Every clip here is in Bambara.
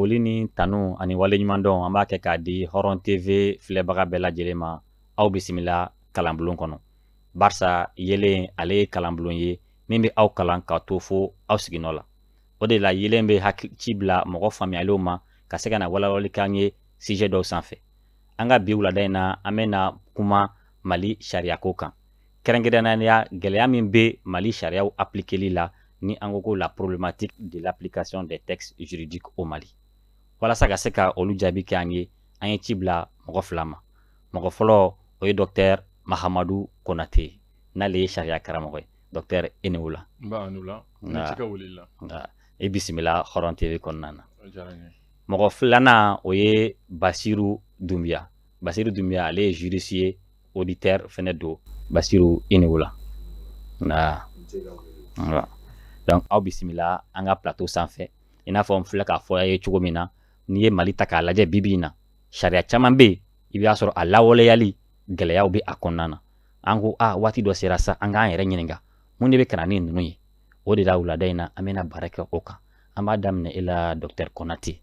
foli ni tanu ani waleɲuman dɔn an b'a kɛ k'a di Hɔrɔn TV filɛbaga bɛɛ lajɛlen ma aw bisimila kalanbulon kɔnɔ barisa yelen ale ye kalanbulon ye min bɛ aw kalan ka to fo aw siginɔ la o de la yelen bɛ ci bila mɔgɔ faamuyalenw ma ka se ka na walawalikan ye sujet dɔw sanfɛ an ka bi wulada in na an bɛna kuma Mali sariyako kan kɛrɛnkɛrɛnnenya gɛlɛya min bɛ Mali sariyaw appliqueli la ni an ko la problématique de l'application des textes juridiques au Mali. Walasa ka se ka olu jaabi kɛ an ye ci bila mɔgɔ fila ma. Mɔgɔ fɔlɔ o ye Dr Mahamadu Konate n'ale ye sariya karamɔgɔ ye. Dr Enewula. Nba Enewula. Ne ci ka wele la. E bisimila Hɔrɔn TV kɔnɔna na. Mɔgɔ filanan o ye Basiru Dunbiya. Basiru Dunbiya ale ye juriste ye auditeur fɛnɛ don Basiru Enewula. Donc aw bisimila an ka plateau sanfɛ i n'a fɔ n filɛ k'a fɔ a ye cogo min na n'i ye Mali ta k'a lajɛ bibi in na sariya caman bɛ yen i b'a sɔrɔ a lawaleyali gɛlɛyaw bɛ a kɔnɔna na an ko waati dɔ sera sa an k'an yɛrɛ ɲininka mun de bɛ ka na ni ninnu ye o de la wulada in na an bɛna baara kɛ o kan an b'a daminɛ e la Dr Konate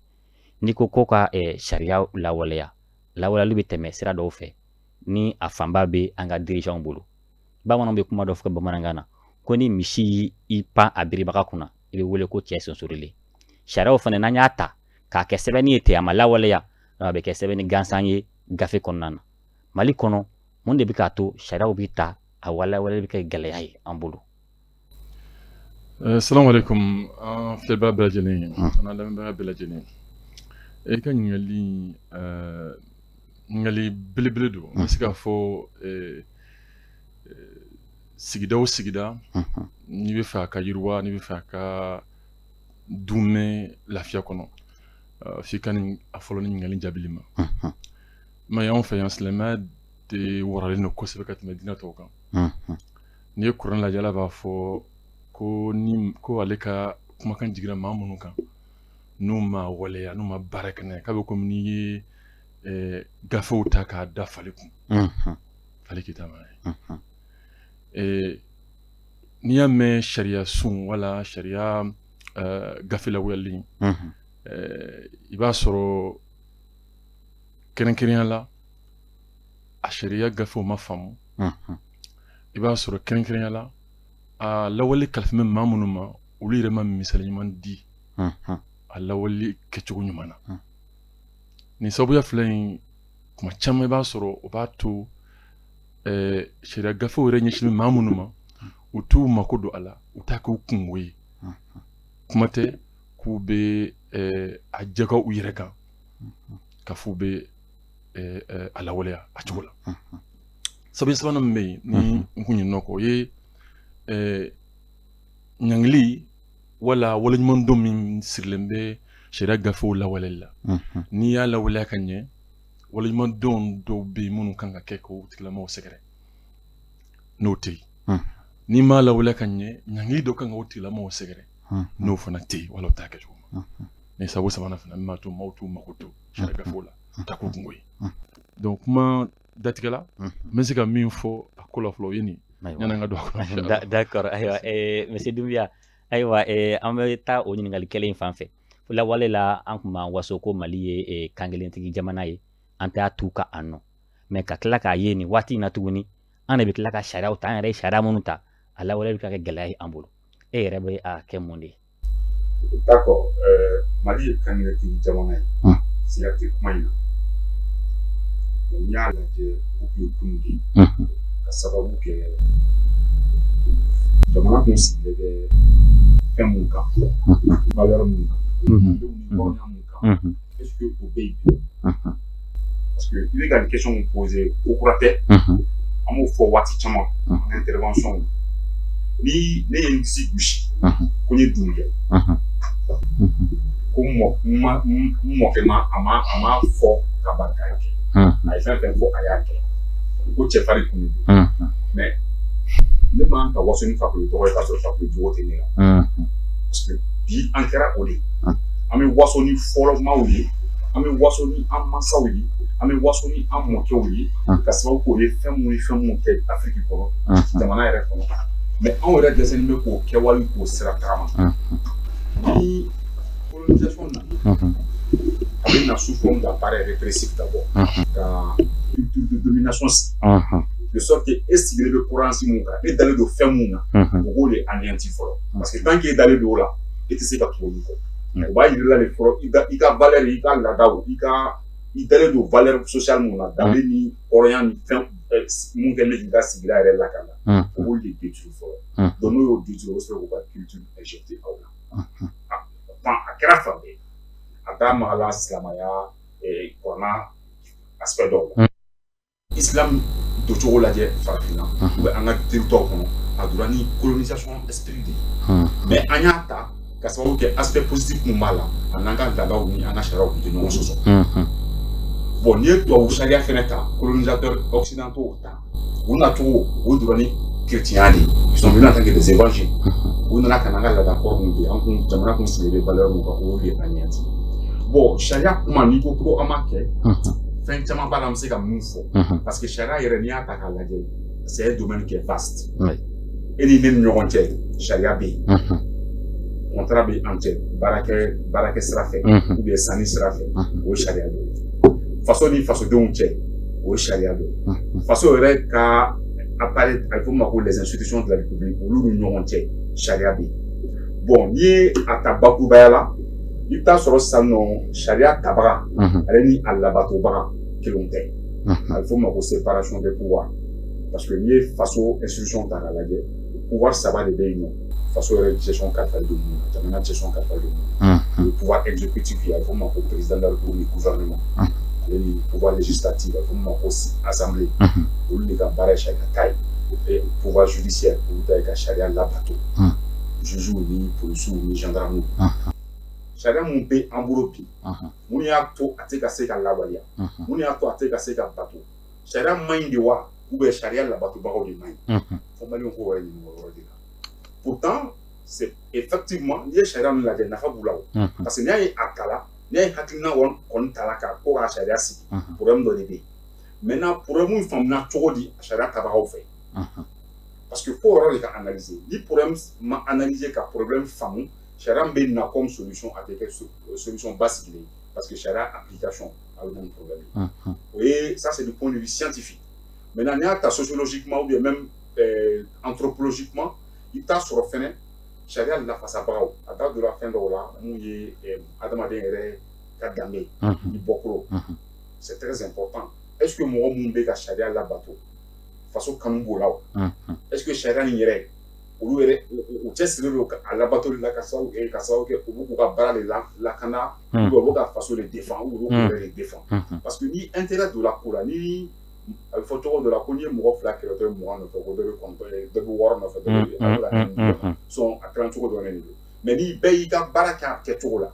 n'i ko ka sariya lawaleyali bɛ tɛmɛ sira dɔw fɛ ni a fanba bɛ an ka dirigeants bolo bamananw bɛ kuma dɔ fɔ bamanankan na ko ni misi i pan a biribaga kunna i bɛ wele ko cɛ sonsorilen sariyaw fana n'an y'a ta k'a kɛ sɛbɛnni ye ten a ma lawaleya a bɛ kɛ sɛbɛnni gansan ye gafe kɔnɔna na Mali kɔnɔ mun de bɛ k'a to sariyaw bɛ ta a walawaleli bɛ kɛ gɛlɛya ye an bolo. Assalamu alaikum an filɛbaga bɛɛ lajɛlen an lamɛnbaga bɛɛ lajɛlen e ka ɲininkali belebele don n bɛ se k'a fɔ sigida o sigida n'i bɛ fɛ a ka yiriwa n'i bɛ fɛ a ka dunmɛ lafiya kɔnɔ f'i ka a fɔlɔ ni ɲininkali jaabili ma mais anw fɛ yan silamɛya de waralen don kosɛbɛ ka tɛmɛ diinɛ tɔw kan n'i ye kuranɛ lajɛ Ala b'a fɔ ko ale ka kumakan jiginna maa minnu kan n'u ma waleya n'u ma baara kɛ n'a ye k'a bɛ komi n'i ye gafew ta k'a da fali kun fali kitama ye n'i y'a mɛn sariya sun wala sariya gafe lawaleyali i b'a sɔrɔ kɛrɛnkɛrɛnnenya la a sariya gafew ma faamu i b'a sɔrɔ kɛrɛnkɛrɛnnenya la a lawali kalifamɛ maa minnu ma olu yɛrɛ ma misali ɲuman di a lawali kɛcogo ɲuman na nin sababuya fila in kuma caman i b'a sɔrɔ o b'a to sariya gafew yɛrɛ ɲɛsinnen maa minnu ma u t'u mako don a la u t'a k'u kungo ye kuma tɛ k'u bɛ a jaga u yɛrɛ kan ka f'u bɛ a lawaleya a cogo la sabu sabanan min bɛ yen ni n kun ɲinɛna kɔ o ye ɲankili wala waleɲuman dɔn min sirilen bɛ sariya gafew lawaleli la n'i y'a lawaleya ka ɲɛ waleɲuman dɔn dɔw bɛ yen minnu kan ka kɛ k'o tigilamɔgɔw sɛgɛrɛ n'o tɛ yen n'i m'a lawaleya ka ɲɛ ɲankili dɔ kan ka o tigilamɔgɔw sɛgɛrɛ n'o fana tɛ yen wala o t'a kɛ cogo ma ni sabu sabanan fana min b'a to maaw t'u mako to sariya gafew la u t'a k'u kungo ye donc kuma datigɛ la n bɛ se ka min fɔ a ko la fɔlɔ o ye nin yanni an ka don a kɔnɔ. D'accord ayiwa monsieur Dunbiya ayiwa an bɛ taa o ɲininkali kelen in fan fɛ lawale la an tun b'an waso ko Mali ye kan kelentigi jamana ye an t'a tu ka an nɔ mais ka tila k'a ye nin waati in na tuguni an de bɛ tila ka sariyaw ta an yɛrɛ ye sariya minnu ta a lawale bɛ ka kɛ gɛlɛya ye an bolo e yɛrɛ bɛ a kɛ mun de ye. D'accord Mali ye kan kelentigi jamana ye siga tɛ kuma in na n'i y'a lajɛ o tun ye kunun de ye ka sababu kɛ jamana tun sigilen bɛ fɛn mun kan valeur mun kan denw ni hɔrɔnya mun kan est-ce que o bɛ yen parce que i bɛ ka nin question mun poser ko kura tɛ an b'o fɔ waati caman an ka intervention ni ne ye n disi gosi ko n ye dun kɛ ko n mɔkɛ ma a ma fɔ ka ban k'a kɛ a ye fɛn fɛn fɔ a y'a kɛ ko cɛfarin kun don mais ne man ka waso ni fakoli tɔgɔ ye k'a sɔrɔ fakoli jogo tɛ ne la parce que bi an kɛra o de an bɛ waso ni fɔlɔmaw ye an bɛ waso ni an mansaw ye an bɛ waso ni an mɔkɛw ye ka sababu k'o ye fɛn mun kɛ Afiriki kɔnɔ jamana yɛrɛ kɔnɔ mais anw yɛrɛ dɛsɛlen bɛ k'o kɛwale k'o sira tagama ni colonisation na une sous forme d'appareil répressif d'abord, culture de domination, de sorte que est-ce qu'il est le courant si mon gars, et d'aller de faire mon gars, pour les anéantir. Parce que tant qu'il est d'aller de là, et tu sais pas trop du coup. On va y aller là les forts, il a valeur, il a la daou, il d'aller de valeur sociale mon gars, d'aller ni orient ni fin, mon gars il a signé à la cana, pour les détruire fort. Donc nous au détruire aussi pour la culture injectée à là. Enfin, à quelle fois Adam Allah Islamaya et Kona aspect d'or. Islam de tout la dié farfina. On a territoire qu'on a durani colonisation esprit. Mais anyata parce que aspect positif pour mala. On a gagné là-bas où on a cherché au de non soso. Bon, ni toi au charia fenêtre colonisateur occidentaux on a tout au durani chrétiens ils sont venus en tant que des évangiles. On a kananga là d'accord nous on jamana considérer les valeurs nous ko les anéantir. Bon, charia comment niveau pro amake. Fin tellement pas l'amser comme nous faut. Parce que charia irania ta kalage. C'est un domaine qui est vaste. Et les mêmes nuances charia B. Contrat B entier. Barake sera fait. Ou bien sani sera fait. Ou charia B. Façon ni façon de unche. Ou charia B. Façon est qu'à apparaître il faut m'appeler les institutions de la République ou l'union entière charia B. Bon, ni à tabakou bayala. Il t'a sur ça non charia tabara elle ni à la bateau bara que l'on t'aime il faut ma séparation des pouvoirs parce que lié face aux institutions dans la guerre pouvoir ça va les bénir face aux gestion catale du monde jamana gestion catale du monde le pouvoir exécutif il faut ma président de la République gouvernement le pouvoir législatif il faut ma assemblée ou le gambara charia taille et pouvoir judiciaire pour d'ailleurs charia la bateau juge ni police ni gendarme charia mon pays en bourreau mon y a tout à te casser qu'à la valia mon y a tout à te casser qu'à bateau charia main de wa ou bien charia la bateau barreau de main faut mal on courir pourtant c'est effectivement les charia nous la n'a pas boulot parce que n'y a akala n'y a hakina on kon talaka pour la charia si pour me donner maintenant pour moi femme na trop dit charia tabarau fait parce que pour analyser ni problème analyser qu'un problème famille charia n'a comme solution à des solutions basiques parce que charia application a le même problème. Et ça c'est du point de vue scientifique. Maintenant, sociologiquement ou bien même anthropologiquement, il t'a sur le fin, charia la face à bravo. À date de la fin de là, nous y Adamadé Kadgamé, Ibokro. C'est très important. Est-ce que moi mon béga charia la bateau façon Kambo là? Est-ce que charia n'y est? Ou test à la bateau de la Kassao et Kassao ou va barrer la cana ou va façon les défendre ou les défendre parce que ni intérêt de la cola ni il faut toujours de la cogner moi fla que de moi ne faut de compter de voir ne faut de sont à 30 jours de l'année mais ni paye ka baraka que tout là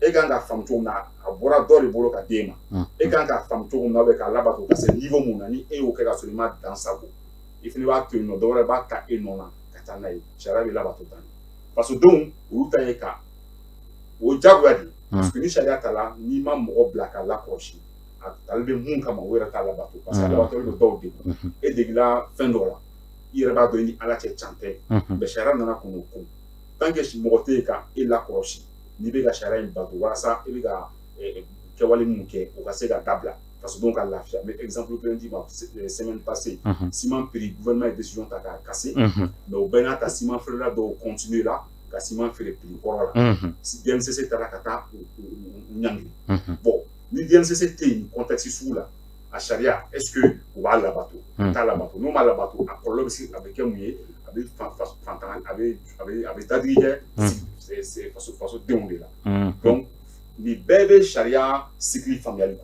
et quand la femme tourne à boire d'or et bolo ka dema et quand la femme tourne avec la bateau parce que niveau mon ani et au cas absolument dans sa go il faut pas que nous devons pas ka et non là charia la bateau parce que donc ou taïka ou jaguadi parce que ni charia tala ni ma mo black à l'approche à talbe mun kama ou rata la bateau parce que la bateau le dos et de la fin de là il va donner à la chanter mais charia nana ko tant que si mo taïka et l'approche ni be la charia bateau voilà ça et ga ke wali munke ou ka se ga tabla parce que donc à la mais exemple le lundi la semaine passée ciment prix gouvernement et décision ta cassé mais au ben ta ciment frère là doit continuer là ka ciment fait les prix quoi là si DNCC ta kata ou nyangi bon ni DNCC té contexte sous là à charia est-ce que on va la bateau ta la bateau non mal la bateau à problème aussi avec un mouillé avec fantan avec tadrige c'est façon de là donc les bébés charia cycle familial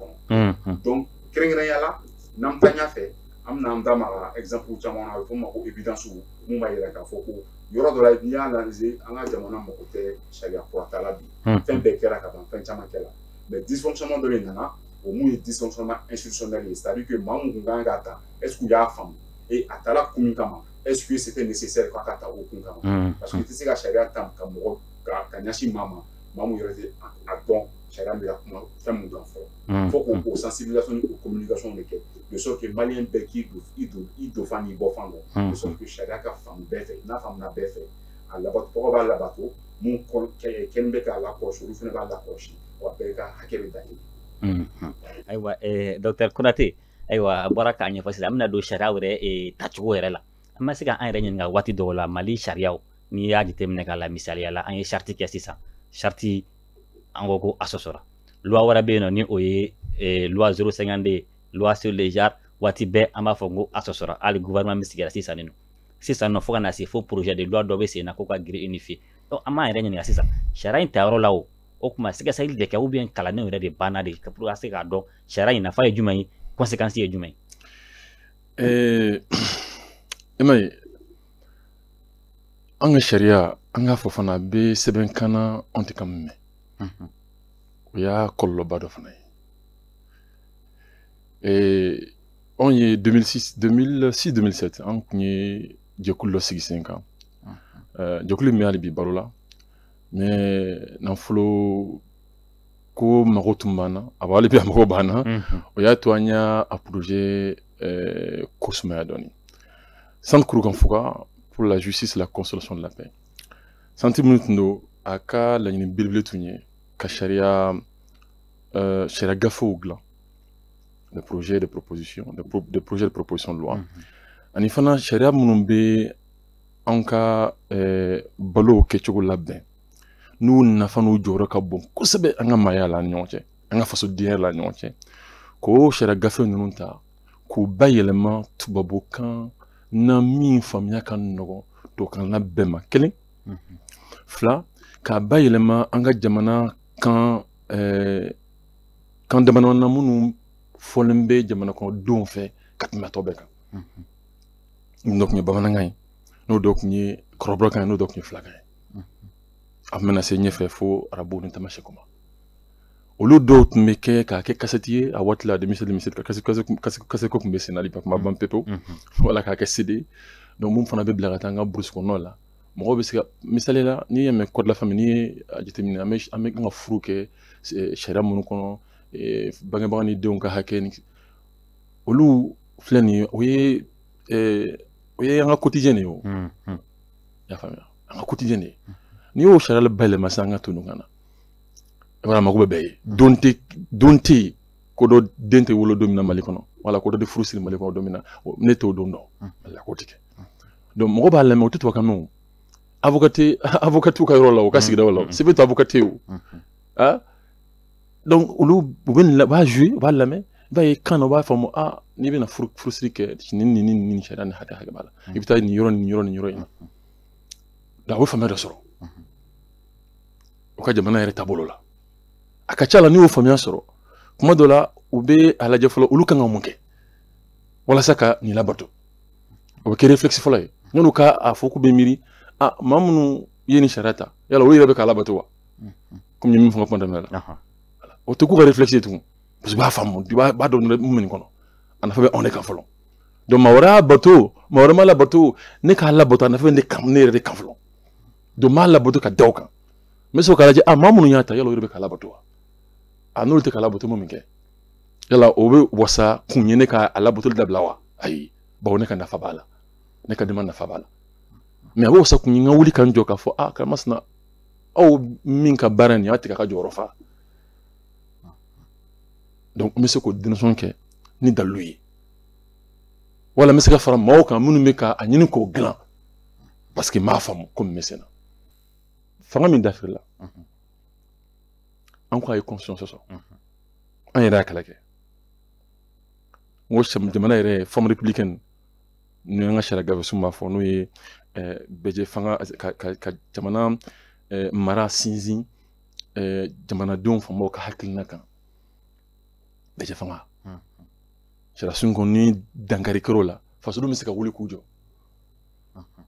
donc krengrayala nam tanya fait am nam dama exemple chamona ko mako évidence ou ma yela ka foko yoro do la ni analyser anga jamona mo côté charia pour tala bi fin be kera ka ban fin chama kela mais dysfonctionnement de l'enana au moins dysfonctionnement institutionnel c'est-à-dire que mamu nganga ta est-ce qu'il y a femme et atala kumikama est-ce que c'était nécessaire quand ta au kumikama parce que tu sais que charia tam ka mo ka nyashi mama mamu yorete a don charia me la fait mon grand frère faut qu'on sensibilisation aux communications de sorte que malien beki do fani bo fango de sorte que charia ka femme befe na femme na befe à la bateau pour la bateau mon ken beka la poche ou fene ba la poche ou beka hakebe dai Ayiwa Dr Konate ayiwa a bɔra k'a ɲɛfɔ sisan an bɛna don sariya yɛrɛ tacogo yɛrɛ la an ma se ka an yɛrɛ ɲininka waati dɔw la Mali sariyaw n'i y'a jateminɛ k'a la misaliya la an ye charte kɛ sisan charte an ko ko a sɔsɔra loi wɛrɛ bɛ yen nɔ ni o ye loi 052 loi sur les genres waati bɛɛ an b'a fɔ ko a sɔsɔra hali gouvernement min sigira sisan nɔ fo ka na se fo projet de loi dɔ bɛ sen na ko ka grille unifiée an b'an yɛrɛ ɲininka sisan sariya in tayɔrɔ la o kuma sɛgɛsɛgɛli de kɛ ou bien kalandenw yɛrɛ de banna de pour ka se k'a dɔn sariya in nafa ye jumɛn ye conséquence ye jumɛn ye i m'a ye an ka sariya an k'a fɔ fana a bɛ sɛbɛnkan na an tɛ ka min mɛn o y'a kɔlɔlɔba dɔ fana ye anw ye 2006-2007 an tun ye jɛkulu dɔ sigi sen kan jɛkulu min bɛ hali bi baro la mais nafolo ko mago tun b'an na a b'ale bi a mago b'an na o y'a to an y'a projet ko sumaya dɔɔni centre Kurukanfuga pour la justice et la consolation de la paix centre minnu tun don a ka laɲini belebele tun ye ka sariya gafew dilan des projets de proposition de loi ani fana sariya minnu bɛ an ka balow kɛcogo labɛn n'u nafa n'u jɔyɔrɔ ka bon kosɛbɛ an ka maaya la ni ɲɔgɔn cɛ an ka fasodenyɛrɛ la ni ɲɔgɔn cɛ k'o sariya gafe ninnu ta k'u bayɛlɛma tubabukan na min faamuya ka nɔgɔn tubabukan na bɛɛ ma kelen fila k'a bayɛlɛma an ka jamana kan damadama na minnu fɔlen bɛ jamana kɔnɔdenw fɛ ka tɛmɛ tɔ bɛɛ kan n'o tun ye bamanankan ye n'o dɔ tun ye kɔrɔbɔrɔkan ye n'o dɔ tun ye filakan ye a bɛna se ɲɛfɛ fo arabu ni tamasɛku ma olu dɔw tun bɛ kɛ k'a kɛ kasɛti ye a waati la denmisɛnnin kasɛko tun bɛ sen na hali kuma ban pepewu wala k'a kɛ CD donc mun fana bɛ bila ka taa an ka burusi kɔnɔnaw la mɔgɔw bɛ se ka misali la n'i ye mɛn code de la famille n'i ye a jateminɛ an bɛ ka furu kɛ sariya minnu kɔnɔ bangebaga ni denw ka hakɛ ni olu filɛ nin ye o ye an ka quotidien de ye o y'a faamuya an ka quotidien de ye n'i y'o sariya bayɛlɛma sisan an ka to nin kan na i b'a mago bɛ bɛɛ ye don tɛ yen ko dɔ den tɛ wolo don min na Mali kɔnɔ wala ko dɔ de furu siri Mali kɔnɔ don min na ne t'o don dɔn Mali la k'o tɛ kɛ donc mɔgɔ b'a lamɛn o tɛ tubabukan mɛn o avocatiw ka yɔrɔ la o ka sigida la sɛbɛn to avocate o donc olu u b'a jouer u b'a lamɛn i b'a ye kan na u b'a faamu n'i bɛna furusiri kɛ nin sariya ni hakɛ b'a la i bɛ taa nin yɔrɔ in na donc a bɛ faamuya dɔ sɔrɔ u ka jamana yɛrɛ taabolo la a ka ca la n'i y'o faamuya sɔrɔ kuma dɔ la u bɛ a lajɛ fɔlɔ olu kan ka mun kɛ walasa ka nin labato o bɛ kɛ réflexe fɔlɔ ye yan'u k'a fɔ k'u bɛ miiri maa minnu ye nin sariya ta yala olu yɛrɛ bɛ k'a labato wa komi min fɔ n ka kuma daminɛ la o tɛ k'u ka réflexe ye tugun parce que u b'a faamu u b'a dɔn mun bɛ nin kɔnɔ a nafa bɛ anw de kan fɔlɔ donc maa wɛrɛ y'a bato maa wɛrɛ ma labato ne k'a labato a nafa bɛ ne yɛrɛ de kan fɔlɔ donc m'a labato ka da o kan n bɛ sɔrɔ k'a lajɛ maa minnu y'a ta yala olu yɛrɛ bɛ k'a labato wa n'olu tɛ k'a labato mun kɛ yala o bɛ wasa kun ye ne k'a labatoli dabila wa ayi bawo ne ka nafa b'a la ne ka denbaya nafa b'a la mais a bɛ wasa kun ye n ka wuli ka n jɔ k'a fɔ karamasina aw min ka baara nin y'a tigɛ a ka jɔyɔrɔ fa donc n bɛ se k'o dennisɔn kɛ ni dalilu ye wala n bɛ se ka fara maaw kan minnu bɛ k'a ɲini k'o dilan parce que n b'a faamu ko min bɛ sen na fanga min dafirila an ko a ye constitution sɔsɔ an yɛrɛ y'a kɛlɛ kɛ n ko jamana yɛrɛ forme républicaine n'o y'an ka sariya gafesun b'a fɔ n'o ye bɛɛ fanga ka jamana mara sinsin jamanadenw fanbaw ka hakilina kan bɛɛ fanga sariya sun kɔnɔ ni dankari kɛr'o la fasodenw bɛ se ka wuli k'u jɔ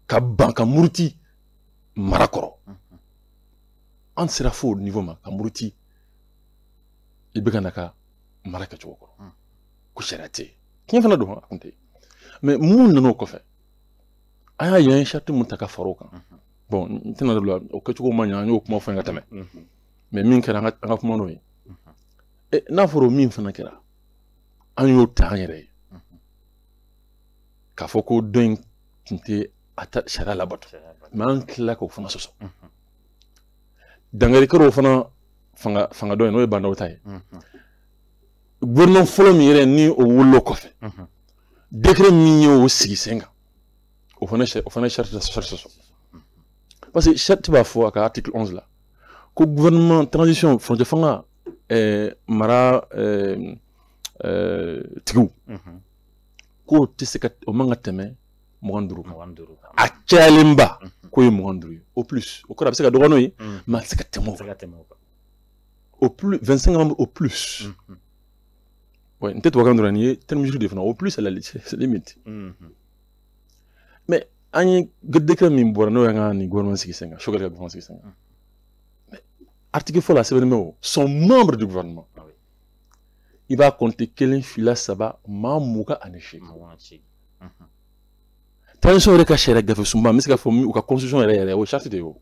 ka ban ka muruti mara kɔrɔ an sera fo niveau ma ka muruti i bɛ ka na ka mara kɛcogo kɔrɔ ko sariya tɛ yen tiɲɛ fana don a kun tɛ mais mun nana o kɔfɛ an y'a ye an ye charte mun ta ka fara o kan bon n tɛna da bila o kɛcogo ma ɲɛ an y'o kuma fɔ ka tɛmɛ mais min kɛra an ka kuma n'o ye n'a fɔra o min fana kɛra an y'o ta an yɛrɛ ye k'a fɔ ko dɔ in tun tɛ a ta sariya labato mais an tilala k'o fana sɔsɔ dangari kɛr'o fana fanga dɔ ye n'o ye bandaw ta ye gouvernement fɔlɔ min yɛrɛ ni o wolo kɔfɛ décret min ye o sigi sen kan o fana charte sɔsɔ parce que charte b'a fɔ a ka article 11 la ko gouvernement transition frontière fanga mara tigiw k'o tɛ se ka o man ka tɛmɛ 25 a cayalenba k'o ye 25 ye au plus o kɔrɔ a bɛ se ka dɔgɔ n'o ye mais a tɛ se ka tɛmɛ o kan au plus 25 membres au plus. Ouais, peut-être qu'on va dire terme juridique au plus à la limite. Mais ani décret min bora no yanga ni gouvernement sigisenga chogal ga gouvernement sigisenga. Mais article fo la sebenemo sont membres du gouvernement. Il va compter quel fila saba mamuka aneshi. Transition reka shera ga sumba mais ka fo mi ka constitution re o charte de yo.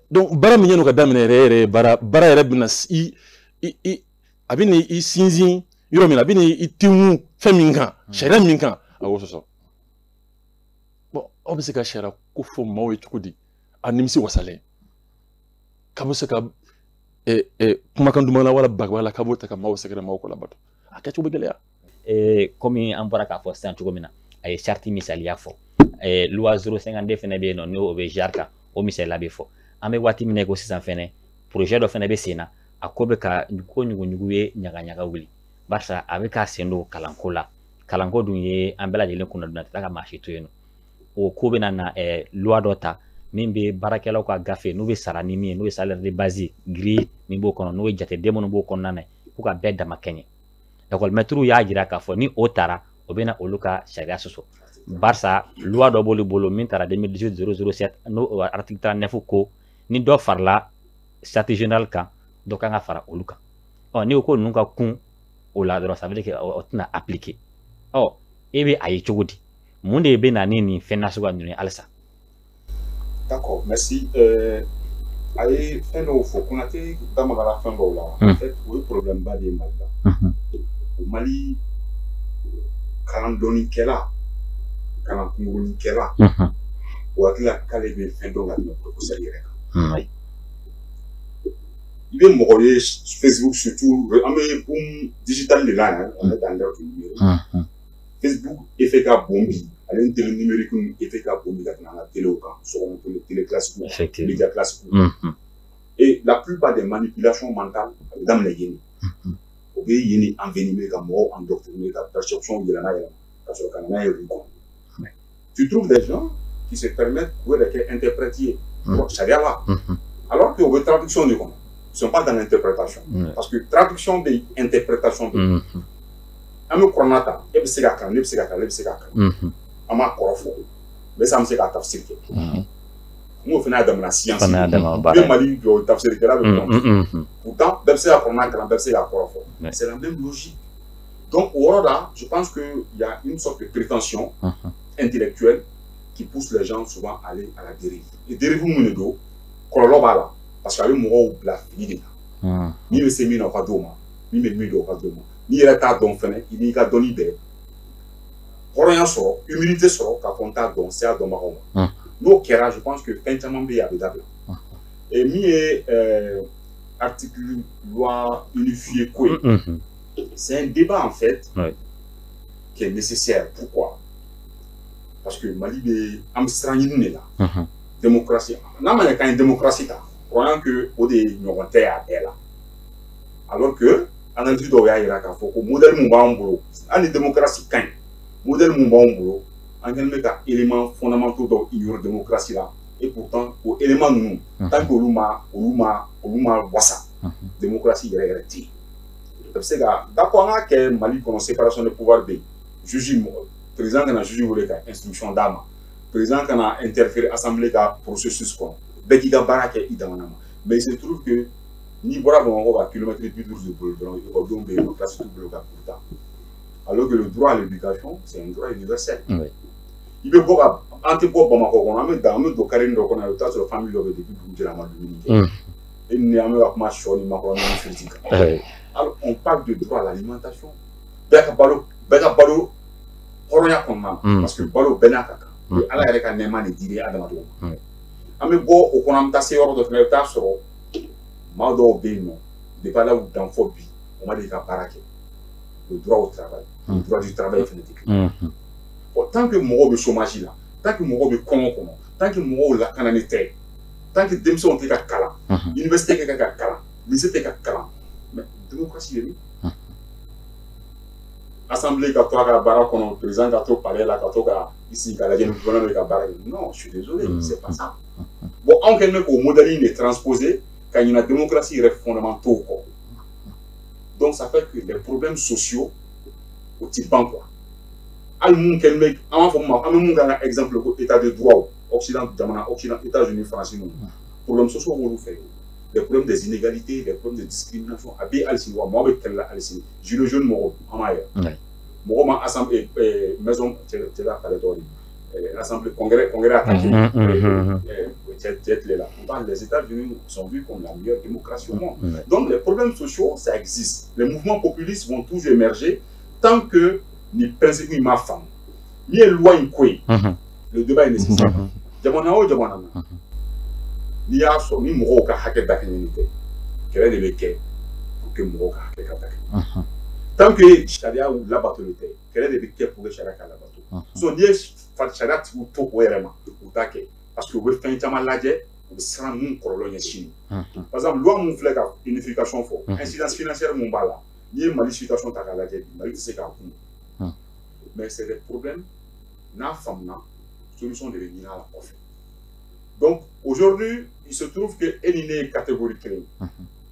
Donc bara minyano ka damene re bara yere bina i abini i sinzin yoro mina abini i timu feminga shera minka awo so bon obise ka shera ko fo mawe tukudi animsi wasale kabo se ka kuma kan dumala wala bagwala kabo ta ka mawo sekere mawo ko labato akacho begeleya comme an bɔra k'a fɔ sisan cogo min na a ye charte misaliya fɔ loi 052 fɛnɛ bɛ yen nɔ n'o bɛ jarka o misaliya bɛ fɔ an bɛ waati min na ko sisan fɛnɛ projet dɔ fɛnɛ bɛ sen na a ko bɛ ka ko ɲugu ye ɲagaɲaga wuli barisa a bɛ ka sen don kalanko la kalanko dun ye an bɛɛ lajɛlen kunna donna tɛ ka maa si to yen nɔ o ko bɛ na loi dɔ ta min bɛ baarakɛlaw ka gafe n'u bɛ sara ni min ye n'o ye salaire de base grille min b'o kɔnɔ n'o ye jateden minnu b'o kɔnɔna na k'u ka bɛɛ dama kɛɲɛ école-maîtres y'a jira k'a fɔ ni o taara o bɛ na olu ka sariya sɔsɔ barisa loi dɔ b'olu bolo min taara 2018-007 n'o article 39 ko ni dɔ farala statut général kan dɔ kan ka fara olu kan ni o ko ninnu ka kun o la dɔrɔn ça veut dire que o tɛna appliquer e bɛ a ye cogo di mun de bɛ na ni nin fɛn nasuguya ninnu ye halisa. D'accord, merci. A ye fɛn dɔw fɔ Konate da magara fɛn dɔw la en fait o ye problème ba de ye Mali la o Mali kalan dɔnnikɛla kalan kunkurunikɛla o hakili la k'ale bɛ fɛn dɔw la tɛmɛ professeur yɛrɛ kan. Il est mort Facebook surtout on est digital de là on est dans l'ère du numérique Facebook effet ka bombi ale télé numérique effet ka bombi ka na télé au camp sur télé classique média classique et la plupart des manipulations mentales dans les yéni au be yéni envenimé ka mort endoctriné ka perception de la naïa ka sur ka naïa tu trouves des gens qui se permettent d'interpréter charia là alors que au traduction de comment ils ne sont pas dans l'interprétation. Parce que traduction de interprétation de Ame Koronata, et c'est la canne, c'est la canne, c'est la canne. Ama Korofo, mais ça me fait la tafsir. Nous, on fait la science. Le Mali, le tafsir est là. Pourtant, c'est la Koronata, c'est la Korofo. C'est la même logique. Donc, au Rwanda, je pense qu'il y a une sorte de prétention intellectuelle qui pousse les gens souvent à aller à la dérive. Et dérive, vous Kolobala. Parce que le mot bla il est là. Ni le sémi n'a pas d'homme, ni le milieu n'a pas d'homme, ni le tas d'homme fait, il n'y a pas d'idée. Rien sort, humilité sort, quand on t'a don, c'est à don marron. Nous, Kera, je pense que peintement bien habitable. Et mi article loi unifiée quoi. C'est un débat en fait qui est nécessaire. Pourquoi? Parce que Mali est amstrangine là. Démocratie. Non mais quand une démocratie là. Croyant que au dé n'auront à elle alors que analyse d'Oya Iraka faut que modèle Moumbambo à la démocratie quand modèle Moumbambo en quelque cas éléments fondamentaux dans une démocratie là et pourtant au élément nous tant que Oluma wassa démocratie est arrêtée c'est d'accord que Mali comme séparation de pouvoir B juge président qui a jugé ou les instruction d'âme président qui a interféré assemblée dans processus quoi. Mais il se trouve que ni voilà on va kilomètre plus de alors que le droit à l'éducation c'est un droit universel. Il veut voir anti-pop on a mis dans notre carrière donc on a le tas sur la famille depuis de la Martinique. Et nous avons ma chône physique. Alors on parle de droit à l'alimentation. Beka balo horoya konna parce que balo benaka. Ala yɛrɛ ka nɛɛma de dira adamadenw ma. An bɛ bɔ o kɔnɔ an bɛ taa se yɔrɔ dɔ fana i bɛ taa sɔrɔ maa dɔw bɛ yen nɔ de pas là où dans phobie on m'a dit qu'à baraquer le droit au travail le droit du travail phonétique tant que mon chômage là tant que mon comment tant que mon la canalité tant que des gens ont été calants l'université est calants lycée est calants mais démocratie est assemblée quand toi barak on président quand toi parler là quand toi ici quand la gente non je suis désolé c'est pas ça bon en quelque au modèle est transposé quand il y a une démocratie fondamentaux donc ça fait que les problèmes sociaux au type quoi al moun kel mec un exemple état de droit occident États-Unis France problèmes sociaux on fait les problèmes des inégalités les problèmes de discrimination abi al-Siwa moi avec quel al-Siwa je jeune moro en ailleurs moro assemblée maison c'est là l'assemblée congrès attaqué les États-Unis sont vus comme la meilleure démocratie au monde donc les problèmes sociaux ça existe les mouvements populistes vont toujours émerger tant que ni principe ni ma femme ni loi in quoi le débat est nécessaire jamana o jamana ni ya so ni mo ka hakke dakinité kele de beke pour que mo ka hakke dakinité tant que charia ou la batolité kele de beke pour que charia ka la bato so ni fa charia ou to vraiment ou take parce que we fin tama ladje ou sera mon kolonien chini par exemple loi mon flèque unification fort incidence financière mon bala ni modification ta la ladje mali c'est ka mais c'est des problèmes na femme na solution de venir à la profit donc aujourd'hui il se trouve que une catégorie clé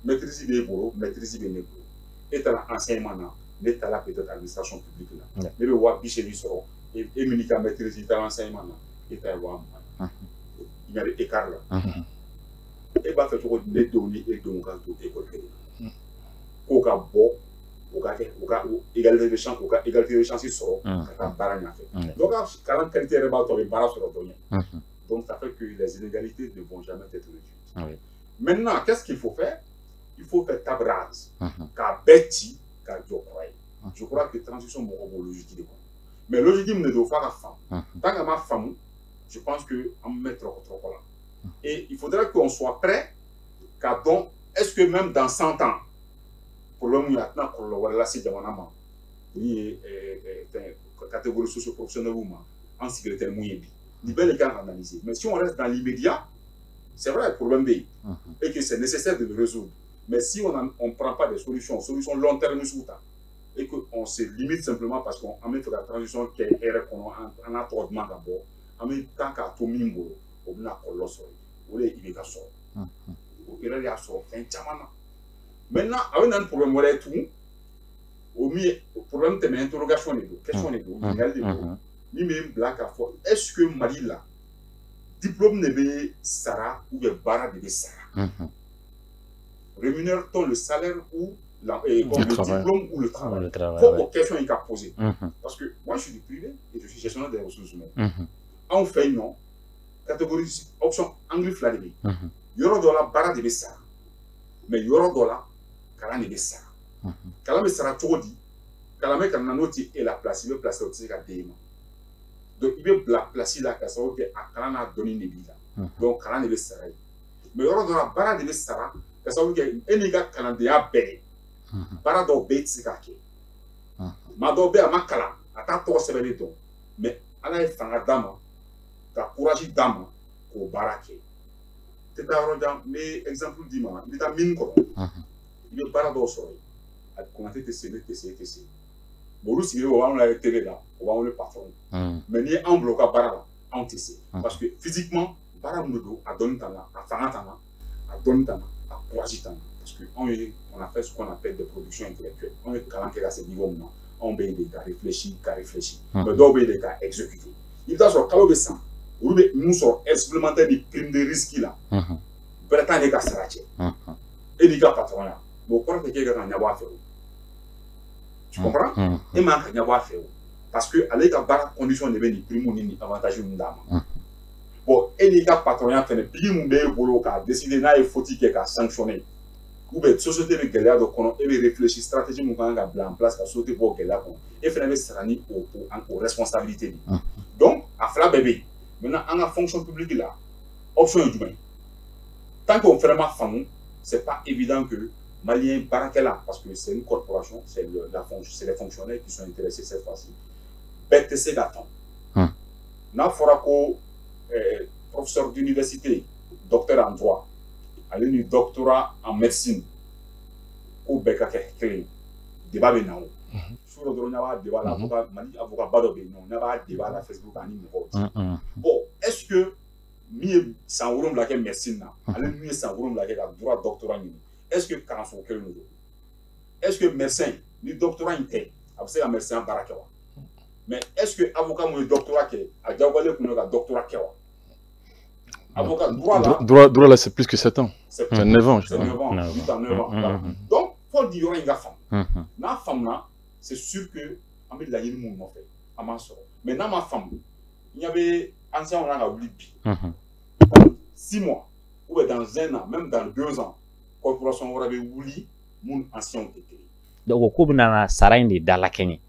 maîtrise des boulots maîtrise des négociations et à l'enseignement na est à la peut-être administration publique là mais le wa bicheli soro et minika maîtrise à l'enseignement na et à wa il y a des écarts là et ba fait trop de données et donc à tout école ko ka bo égalité de chance égalité de chance sur donc quand qualité est donc ça fait que les inégalités ne vont jamais être réduites maintenant qu'est-ce qu'il faut faire il faut faire table rase car bêti car je crois que transition mon logique mais logique ne doit pas la femme tant que ma femme je pense que on met trop là et il faudrait qu'on soit prêt car donc est-ce que même dans 100 ans problème maintenant pour le voilà c'est jamana ma ni catégorie socio-professionnelle ou en sécurité moyen ni bel cas analyser mais si on reste dans l'immédiat c'est vrai le problème B et que c'est nécessaire de le résoudre mais si on prend pas des solutions long terme sous temps et que on se limite simplement parce qu'on met la transition qui est en attendement d'abord en même temps qu'à tout mingo on a colossal ou les il est sort ou il a sort fin jamana. Maintenant, avec un problème, on est tout. Au milieu, le problème, c'est l'interrogation des deux. Question des deux. Ni même black à fois. Est-ce que Mali là, diplôme ne veut Sarah ou le bara de Sarah rémunère-t-on le salaire ou le diplôme ou le travail? Pourquoi question est à poser? Parce que moi, je suis du privé et je suis gestionnaire des ressources humaines. On fait non. Catégorie option anglophone. Il y aura de la bara de Sarah. Mais il y aura de la Kalan de Sarah. Kalan de Sarah, tout dit. Kalan de Kananoti est la place, il veut placer au Tsika Déma. Donc il veut placer la place où Kalan a donné une vie. Donc Kalan de Sarah. Mais il y aura de la bara de Sarah, parce qu'il y a un égal Kalan de Abé. Bara d'Obé Tsikake. Madobé à Makala, à ta tour sévère donc. Mais à la fin, la dame, la courage dame, au baraké. C'est un exemple d'image. Il est à mine. Il est pas dans le sol. Il a commencé TC. Bon, si on va le télé là, on va le patron. Mais il est en bloc à Barra, en TC. Parce que physiquement, Barra Mudo a donné temps, à Fanatana, a donné temps, à Coagitana. Parce qu'on a fait ce qu'on appelle des productions intellectuelles. On est calanqué à ce niveau-là. On veut des cas réfléchis, mais d'autres des cas exécutés. Il doit sur Kalo de sang. Nous sommes expérimenter des primes de risque là. Bertrand est cassé. Et les gars patron là. Bon, quand tu es quelqu'un qui a fait. Tu comprends? Et manque n'y a fait. Parce que avec la barre condition de venir prime ou ni avantage une dame. Bon, et les gars patron là fait des prime ou des boulot qui a décidé n'a faut qu'il a sanctionné. Ou bien société de galère donc on et réfléchir stratégie mon gars en place qu'à sauter pour galère et faire des aux responsabilités. Donc à faire bébé. Maintenant, en la fonction publique là, option est du bien. Tant qu'on fait ma femme, c'est pas évident que Malien Barakela, parce que c'est une corporation, c'est les fonctionnaires qui sont intéressés cette fois-ci. BTC d'attendre. N'a fera que professeur d'université, docteur en droit, allez du doctorat en médecine, au Bekake Clé, débat benao. Sur le droit, débat l'avocat, avocat Badobe, non, n'a pas débat la Facebook en numéro. Bon, est-ce que mieux sans room la médecine, allez mieux sans room la droit doctorat, est-ce que quand on fait le est-ce que médecin, le doctorat était, après un médecin Barakawa. Mais est-ce que avocat ou doctorat qui a déjà volé pour le doctorat qui avocat droit là c'est plus que 7 ans. C'est 9 ans. C'est 9 ans, 8 ans, 9 ans. Donc, il faut dire qu'il y aura une femme. La femme là, c'est sûr que on met de la yéli mon fait. À ma soeur. Mais dans ma femme, il y avait ancien on a oublié. 6 mois ou dans 1 an, même dans 2 ans, corporation aura oublié mon ancien été. Donc, au cours de la Sarah de Dalakeni.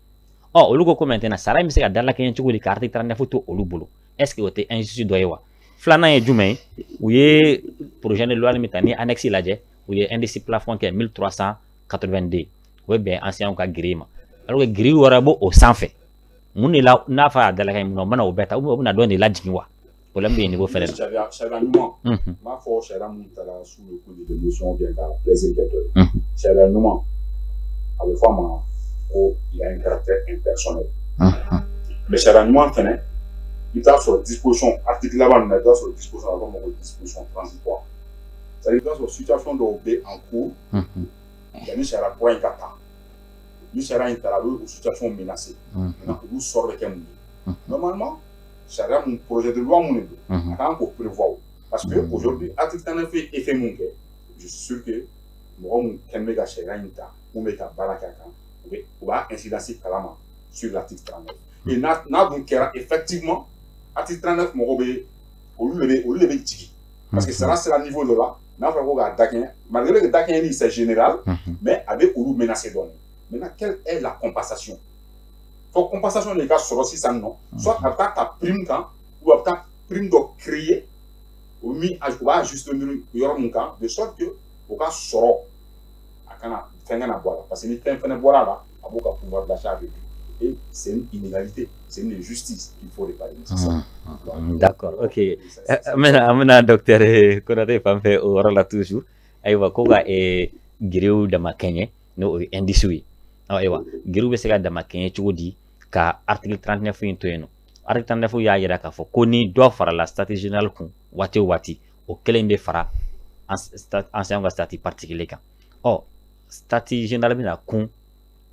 Oh, olu ko maintenant Sarah mi se ka dala kenya cogo di carte 39 to olu bolo. Est-ce que wote injustice do yewa? Flana ye jumɛn u ye projet de loi limite ni annexe lajɛ u ye indice plafond kɛ 1382 o bɛn ancien ka grille ma. Alors que grille wɛrɛ bo o sanfɛ. Mun de la n'a fa dala kenya mun mana o bɛɛ ta u bɛna dɔn de lajigin wa? Problème bɛ niveau fɛnɛ la. Charia ɲuman. M'a fɔ charia mun taara sous le coup de notion bien ka plaisir kɛ dɔ ye. Charia ɲuman a bɛ fɔ a ma il y a un caractère impersonnel. Mais charia ɲuman fɛnɛ il t'a sur disposition article là-bas, il t'a sur disposition avant mon disposition transitoire. C'est-à-dire dans une situation de en cours, il y a une charia pour un kata. Une charia interalou ou situation menacée. Maintenant, vous sortez de quel normalement, charia mon projet de loi mon édo. Attends pour prévoir. Parce que aujourd'hui, article 39 est fait mon cœur. Je suis sûr que moi mon kemega charia inta ou meka barakaka ou va incidencer kalama sur l'article 39. Et n'a donc effectivement article 39 morobé au lieu de tiki parce que ça c'est le niveau de là n'a pas encore d'akin malgré que d'akin c'est général mais avec ou menacé donné. Maintenant quelle est la compensation? Faut compensation les cas sur aussi ça non soit après ta prime quand ou après ta prime de créer ou mis à ajuster le yoro mon cas de sorte que au cas soro akana fengana boire parce que ni fengana boire là a beaucoup pouvoir d'achat avec et c'est une inégalité, c'est une injustice qu'il faut réparer. D'accord, ok. Maintenant, docteur, Konate Pamfe, au rôle toujours, aywa koga e giriu dama kenye no indisui. Aywa, giriu besega dama kenye chugodi ka article 39 into eno. Article 39 ya yira ka fo koni do fara la stratégie générale kun wati o kelen be fara ancien stati particulier kan. Oh, stratégie générale bina kun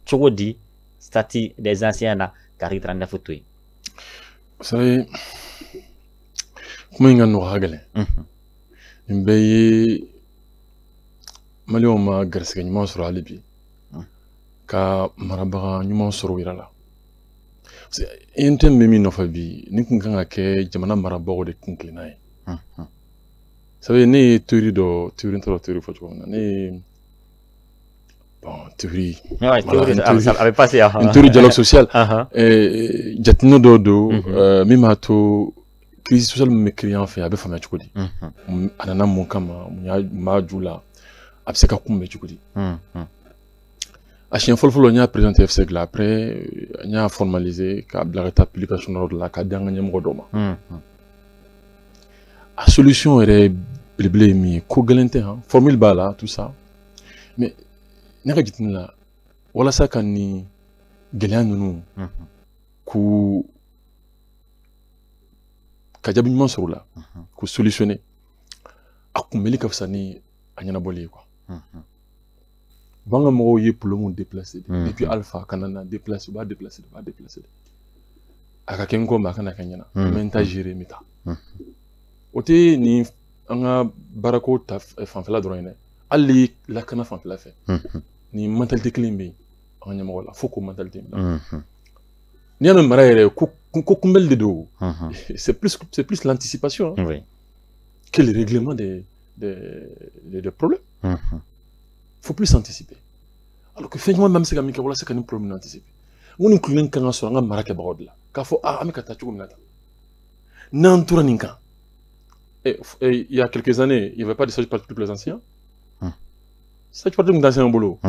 chugodi statut des anciens là, carré 39 photos. Vous savez, comment nous régler? Mbaye, malio ma garsiga nyuma sur alibi, ka marabara nyuma sur wirala. C'est un thème mimi no fabi, ni kunkanga ke jamana marabaro de kunklinae. Vous savez, ni théorie photo, ni bon, théorie. Ouais, avait passé une théorie de dialogue social. Jatino dodo, mimato, crise sociale me créer en fait, avec famille chukudi. Anana mon kama, ma jula, abseka kumbe chukudi. A chien folfolo nya présenté FCG là après, nya formalisé, ka blareta application de la kadanga nya mgodoma. La solution est blé mi kogelente hein, formule bala tout ça. Mais nega jitin la wala saka ni gɛlɛya nunu ku ka jaabi ɲuman sɔrɔ la ku solutionner a kunbɛli ka fisa ni a ɲɛnabɔli ye quoi banga mɔgɔw ye problème déplacer depuis alpha kana na déplacer ba déplacer a ka kɛ n kɔ ma a kana kɛ ɲɛna mɛ n ta gérer n bɛ taa o tɛ ni an ka baarako ta fanfɛla dɔrɔn ye dɛ hali lakana fanfɛla fɛ ni mentalité kelen bɛ yen an ka ɲɛmɔgɔ la fo k'o mentalité bila n'i y'a mɛn mara yɛrɛ ko kunbɛli de don c'est plus l'anticipation que le règlement des problèmes. Faut plus anticiper. Alors que finalement même si on a un problème anticiper. On a un kan sur un mara kɛbagaw de la k'a fɔ an bɛ ka taa cogo min na tan n'an tora nin kan il y a quelques années il n'y avait pas de statut particulier pour les anciens. ça tu parles de dans un boulot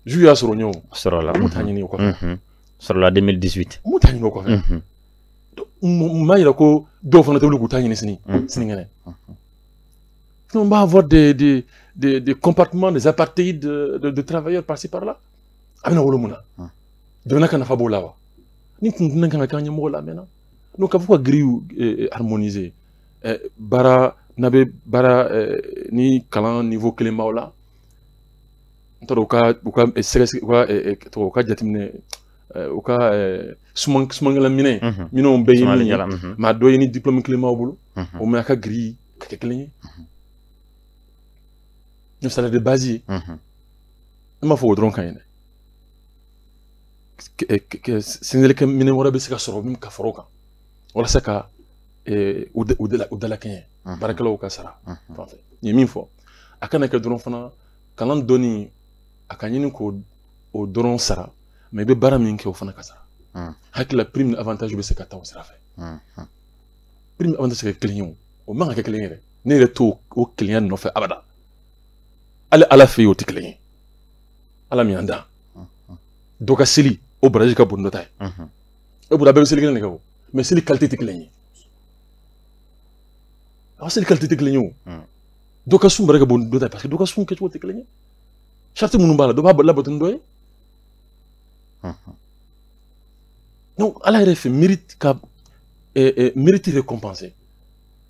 juillet sur l'oignon sur la montagne quoi sur la 2018 montagne quoi maïla ko do fana tebulu kutanye sini ngene on va avoir des compartiments, des apartheid de travailleurs par-ci par-là. Amena wolo muna. Dona kana fabo lawa. Ni kun kan kan nyamo la mena. Donc pourquoi griou harmoniser bara nabe bara ni kalan niveau climat wala. Ntoro ka stress to ka jatimne o ka sumangala mine mino be yimi ma do ni diplôme climat bulu o me aka gri ka kelenya. Nous sommes de base. Il m'a fait au quand il c'est que mine wara be sika soro ka foroka wala saka ou de la kenya barakala ka sara en fait ni min fo akana ka dron fana kalan doni akanyini ko o dron sara mais be bara min ke o fana ka sara hakila prime avantage be sika taw sara fait prime avantage ke client o manga ke client ne le to o client no fait abada ala fe yo tiklen ala mi anda doka sili o baraji ka bondo tay e bura be sili ne ko mais sili qualité tiklen a sili qualité tiklen doka sum baraga bondo tay parce que doka sum ke to tiklen charte munu bala do ba la batun doy donc ala ref mérite ka mérite récompensé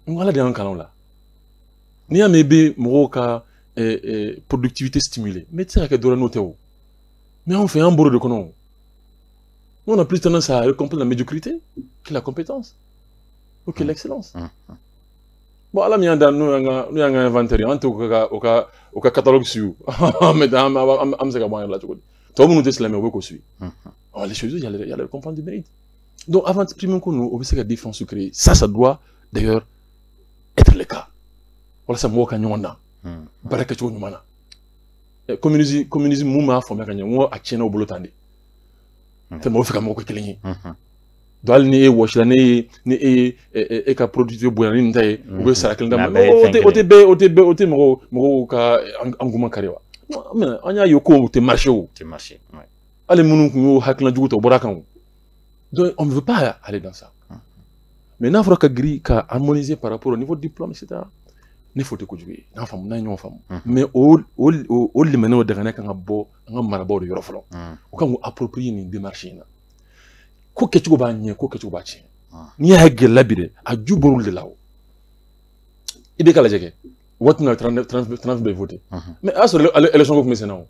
ngala de an kalon la ni amebe mo ka productivité stimulée. Mais tu sais que mais on fait un boulot de conon. Nous on a plus tendance à récompenser la médiocrité que la compétence ou que l'excellence. Bon, là, nous avons un inventaire. On a un catalogue sur. Mais tout le monde est là, mais on veut suivre. Les choses, il y a la récompense du mérite. Donc, avant de primer nous, on veut que la défense sucrée. Ça doit d'ailleurs être le cas. Voilà, ça m'a dit. Baraka cho nyumana communisme muma fo meka nyango a chena obolotande te mo fika mo ko kelenyi dal ni e washla ni e ka producteur boyani ntaye o sara kelenda o te mo ka anguma karewa mais anya yoko te marché allez munu ko hakla jugo to borakan donc on ne veut pas aller dans ça mais na fera ka gris ka harmoniser par rapport au niveau de diplôme etc. Il faut que tu aies une femme. Mais au limano de Rana Kangabo, un marabou de Yoroflo. Ou quand vous appropriez une démarche. Quoi que tu vas nier, quoi que tu vas chier. Ni a gué labiré, a du bourreau de là-haut. Il décale la jaquette. What n'a de voter. Mais à ce l'élection que nous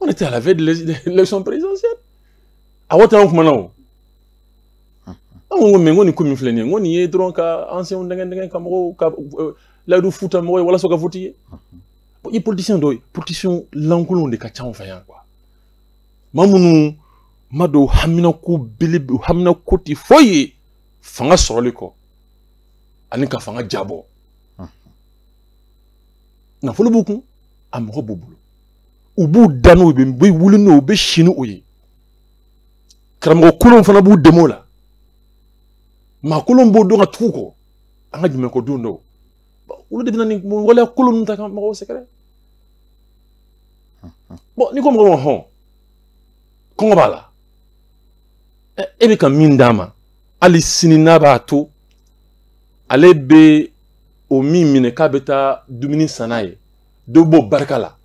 on était à la veille de l'élection présidentielle. À what on maintenant? On est comme une flânée. On y est donc à ancien Cameroun. Là où fout à moi, voilà ce qu'a foutu. Les politiciens l'angoulon de Kachan Fayan quoi. Mamounou, Mado, Hamina Kou, Bilib, Hamina Koti, Foye, Fanga Sorolico, Anika Fanga Jabo. N'a fallu beaucoup, Amro Boubou. Au bout d'un an, il voulait nous be chino ouye. Kramo Koulon Fanabou Demola. Ma Colombo donne à Trouko. Angadji Meko Duno. Ou le deviner wala kolon ta kan mo secret bon ni ko mo hon ko bala e be kan min dama ali sinina ba to ale be o mi mine ka beta dumini sanaye do bo barkala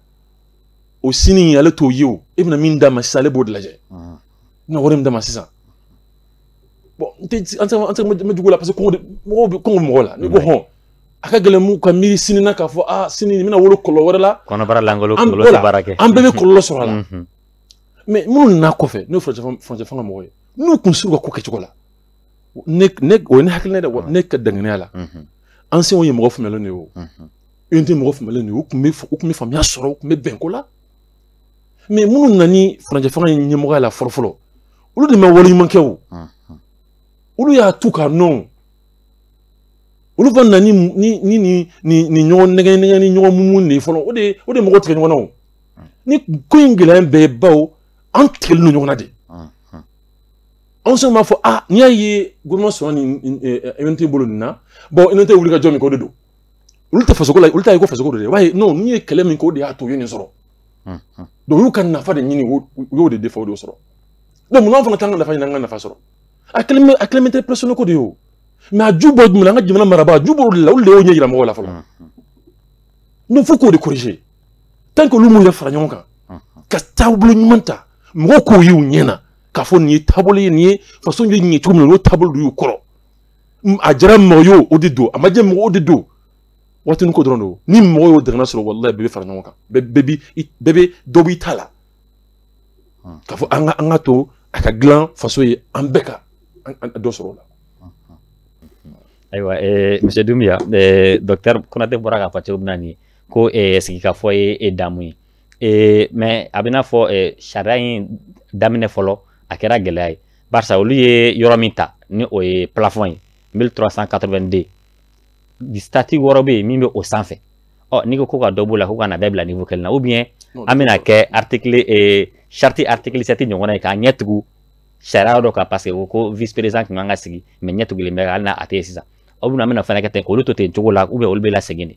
o sini ale to yo e be na min dama sale bo de laje na worem dama sisa bon ante me dugula parce que ko mo la ni ko hon aka gelemu ka miri sinina ka fo sinini mina wolo kolo wala kono bara langolo kolo barake ambe be kolo soro la mais mun na ko fe no fronje fanga moye no kun suru ko ke chokola nek o ne hakle ne nek dangane la ancien oye mo fumelo ne o unte mo fumelo ne o ku me famia soro ku me benkola mais mun nani fronje fanga ni mo la forfolo ulu de me wolo yimanke o ulu ya tuka non olu fa nani ni ɲɔgɔn nɛgɛ ni ɲɔgɔn mumu de fɔlɔ o de mɔgɔ tigɛ ɲɔgɔn na o ni ko in gɛlɛya bɛɛ baw an tigɛlen don ɲɔgɔn na de anw sɔn b'a fɔ n'i y'a ye gouvernement sɔrɔ ni unité bolo nin na bon unité wuli ka jɔ min kɛ o de don olu tɛ faso ko la olu ta ye ko faso ko de ye ouais non ni ye kɛlɛ min ko de y'a to ye nin sɔrɔ donc y'u ka nafa de ɲini u y'o de défaut de sɔrɔ donc mun fana t'an ka nafa ɲini an ka nafa sɔrɔ a kɛlen tɛ pression ko de ye o mais a ju bɔ jumɛn an ka jamana marabaa ju bɔ de la olu de y'o ɲɛ yira mɔgɔw la fɔlɔ donc fo k'o de corriger tant que olu m'u yɛrɛ fara ɲɔgɔn kan ka taabolo ɲuman ta mɔgɔw k'o ye u ɲɛ na k'a fɔ nin ye taabolo ye nin ye faso ye ɲɛ cogo min na n'o taabolo de y'u kɔrɔ a jara mɔgɔ ye o de don a ma jɛ mɔgɔw de don waati ko dɔrɔn don ni mɔgɔ y'o dangana sɔrɔ wallahi bɛɛ bɛ fara ɲɔgɔn kan bɛɛ bɛ dɔ b'i ta la k'a fɔ an ka to a ka dilan faso ye an bɛɛ ka dɔ sɔrɔ o la. Ayiwa monsieur Doumbia docteur Konate bɔra k'a fɔ cogo min na nin ye ko sigikafɔ ye damu ye mais a bɛ n'a fɔ sariya in daminɛ fɔlɔ a kɛra gɛlɛya ye barisa olu ye yɔrɔ min ta ni o ye plafond ye 1382 statut wɔɔrɔ bɛ yen min bɛ o sanfɛ n'i ko ka dɔ b'o la ko ka na bɛɛ bila niveau kelen na ou bien an bɛna kɛ charte article 7 ɲɔgɔnna ye k'a ɲɛ tugu sariya dɔ kan parce que ko vice président kun kan ka sigi mais ɲɛ tugulen bɛ hali n'a a tɛ yen sisan aw bɛna an bɛna fana kɛ ten k'olu to ten cogo la ou bien olu bɛ lasegin de.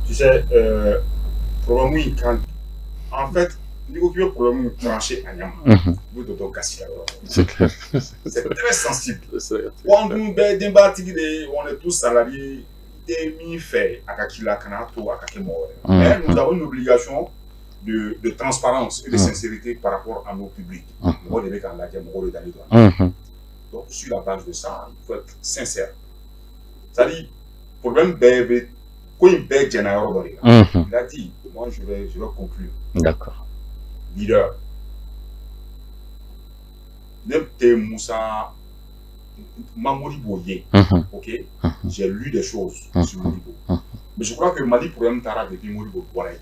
Tu sais, problème quand en fait ni ko k'i bɛ problème tranché a ɲɛ ma i bɛ dɔ gasi la yɔrɔ. C'est clair. C'est très sensible. On dun bɛɛ denbatigi de ye on est tous salariés tɛ min fɛ a ka k'i la kana to a ka kɛ mɔgɔ wɛrɛ mais nous avons une obligation de transparence et de sincérité par rapport à nos publics. Mɔgɔ de bɛ k'a lajɛ mɔgɔ de dalen don donc sur la base de ça il faut être sincère c'est-à-dire problème bɛɛ bɛ ko in bɛɛ jɛnna yɔrɔ dɔ de la. Il a dit moi je vais conclure. D'accord. Leader ne tɛ Musa Moribo ye. Ok, j'ai lu des choses sur Moribo mais je crois que Mali problème taara depuis Moribo bɔra ye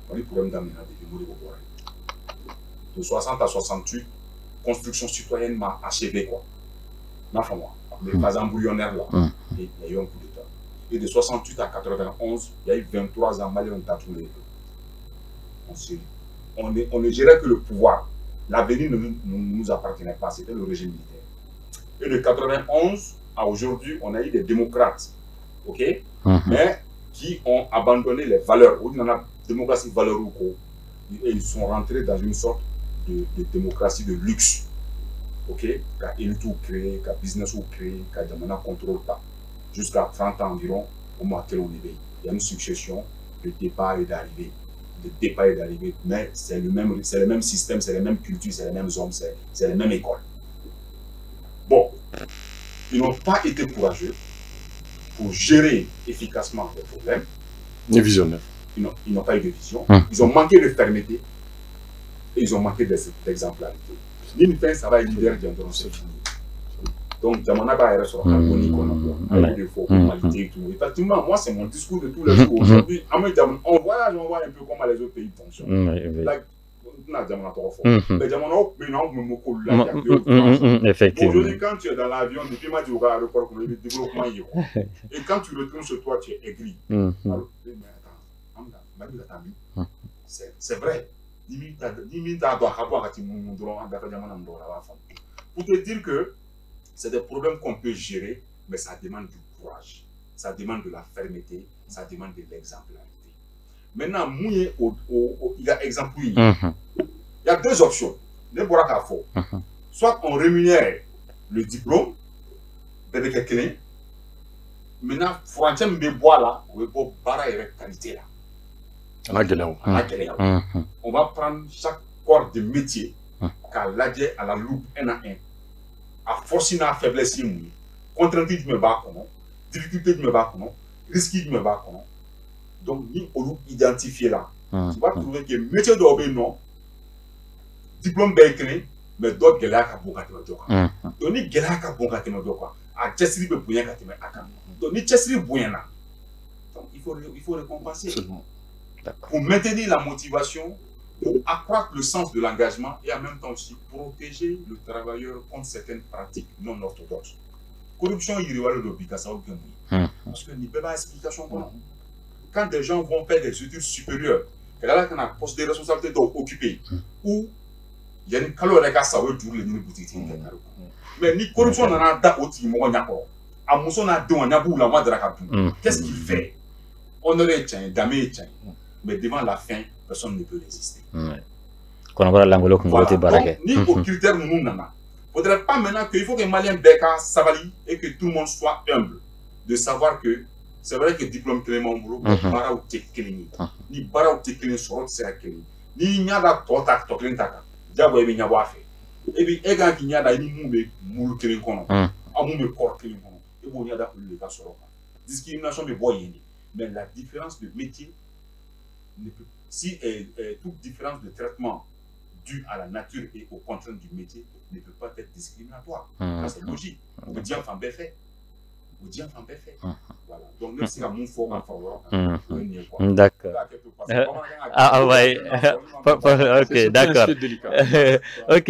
Mali problème daminɛna depuis Moribo bɔra ye de 60 à 68 construction citoyenne m'a achevé quoi n'a faamu les phases embryonnaires là il y a eu un coup d'état et de 68 à 91 il y a eu 23 ans Mali ont tous les deux on ne gérait que le pouvoir. L'avenir ne nous appartenait pas, c'était le régime militaire. Et de 91 à aujourd'hui, on a eu des démocrates, ok, mais qui ont abandonné les valeurs. On a démocratie valeur ou quoi, et ils sont rentrés dans une sorte de démocratie de luxe, ok, qu'a élite ou créé, qu'a business ou créé, qu'a demandé contrôle pas. Jusqu'à 30 ans environ, au moins quel on est. Il y a une succession de départ et d'arrivée. De départ et d'arrivée, mais c'est le même système, c'est les mêmes cultures, c'est les mêmes hommes, c'est les mêmes écoles. Bon, ils n'ont pas été courageux pour gérer efficacement les problèmes. Ni visionnaires. Ils n'ont pas eu de vision. Ils ont manqué de fermeté et ils ont manqué d'exemplarité. L'une fait, ça va être leader d'endurance, c'est fini. Donc, Jamana va être sur la harmonie qu'on a, avec des faux formalités et tout. Effectivement, moi, c'est mon discours de tous les jours. Aujourd'hui, on voyage, on voit un peu comment les autres pays fonctionnent. Effectivement. Aujourd'hui, quand tu es dans l'avion, depuis ma au aéroport, comme le développement, et quand tu retournes chez toi, tu es aigri. Alors, mais attends, c'est vrai. Pour te dire que c'est des problèmes qu'on peut gérer, mais ça demande du courage, ça demande de la fermeté, ça demande de l'exemplarité. Maintenant, il y a exemple. Il y a deux options. Soit on rémunère le diplôme, maintenant, frontière me boit là, on va qualité là. On va prendre chaque corps de métier, qu'à l'adjet à la loupe, un à un. À forcer la faiblesse, contrainte de me battre, difficulté de me battre, risque de me battre. Donc, ni on identifier là. Tu vas trouver que le métier d'obé non, diplôme bécré, mais d'autres gars qui ont bon donc, ni gars qui ont bon à Chessri peut bouillir à donc, ni Chessri bouillir là. Donc, il faut récompenser. Pour maintenir la motivation, pour accroître le sens de l'engagement et en même temps aussi protéger le travailleur contre certaines pratiques non orthodoxes. Corruption, il y a le Bicassa au Gambie. Parce qu'il n'y a pas d'explication. Quand des gens vont faire des études supérieures, et là, on a un poste de responsabilité d'occuper, où il y a une calorie qui a sauvé tout le monde. Mais ni corruption n'a pas d'autre, à Mousson a deux, on a bout la moindre. Qu'est-ce qu'il fait? honoré tient, damé tient. Mais devant la faim, personne ne peut résister. Voilà. Donc, ni aux critères nous nana. Faudrait pas maintenant qu'il faut que les Maliens béka savali et que tout le monde soit humble de savoir que c'est vrai que diplôme Clément Boulot, bara ou tekélini, ni bara ou tekélini sorot c'est akélini, ni nyada tota toklin taka, diabo ebe nyabo afe, ebi ega ki nyada ni mumbe moulu kélin kono, amumbe kor kélin kono, ebo nyada ou le ka sorot. Discrimination de boyeni, mais la différence de métier, si toute différence de traitement due à la nature et aux contraintes du métier ne peut pas être discriminatoire. C'est logique. Vous dites enfin bien fait. Vous dites enfin bien fait. Voilà. Donc même si la mon forme d'accord. Ah ouais. Ok, d'accord. Ok,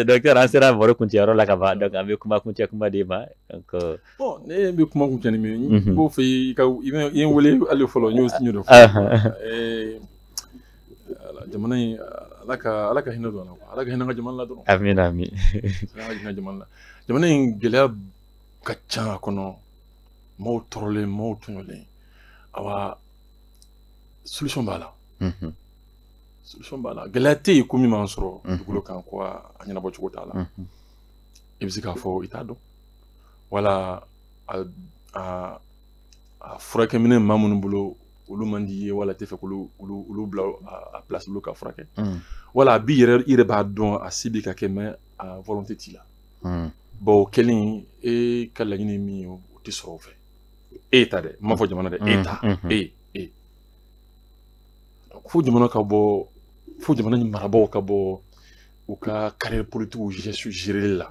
docteur Ansera Voro Kuntiaro la Kava, donc avec Kuma Kuntia Kuma Deba. Bon, ne Kuma Kuntia ni bo fe ka yen wole ale follow news ni do. Jamana alaka hina do na alaka hina ga jamana do. Amin amin. Alaka hina jamana. Jamana ngela kacha kono mo trole mo tunole. Awa solution bala. Solution bala. Galate ko mi mansoro dugulo kan ko anyana bo chugo tala. Ibzika fo itado. Wala a frake mine mamun bulo olu mandi wala te fe ko olu bla a place lu ka frake. Wala bi yere ba don a sibi ka keme a volonté tila. Bo kelin e kala ni mi o ti so fe. Eta de ma fo jamana de eta fo jamana ka bo fo jamana ni marabo ka bo ou ka carrière politique ou gestion gérer là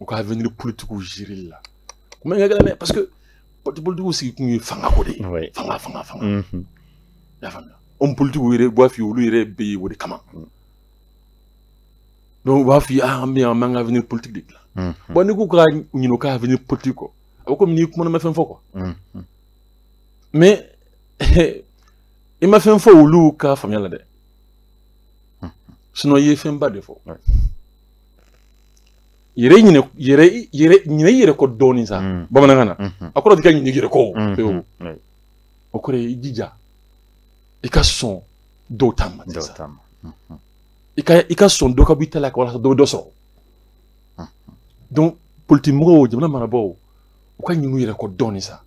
ou ka avenir politique ou gérer là comment il y a parce que politique aussi qui fanga ko de fanga ya fanga on politique ou ire bois fi ou ire be ou de kama donc wa fi mais en manga avenir politique de là bon ni ko ka ni no ka avenir politique ko comme ni kuma ma fait quoi mais il m'a fait un faux ou lou ka famille là de sinon il fait un bas de faux yere ko doni sa bamana ngana akoro dika ni yere ko okore idija ika son do tam ika son do ka bitala ko wala do so donc politique mo jamana marabo o ka nyinu yere ko doni sa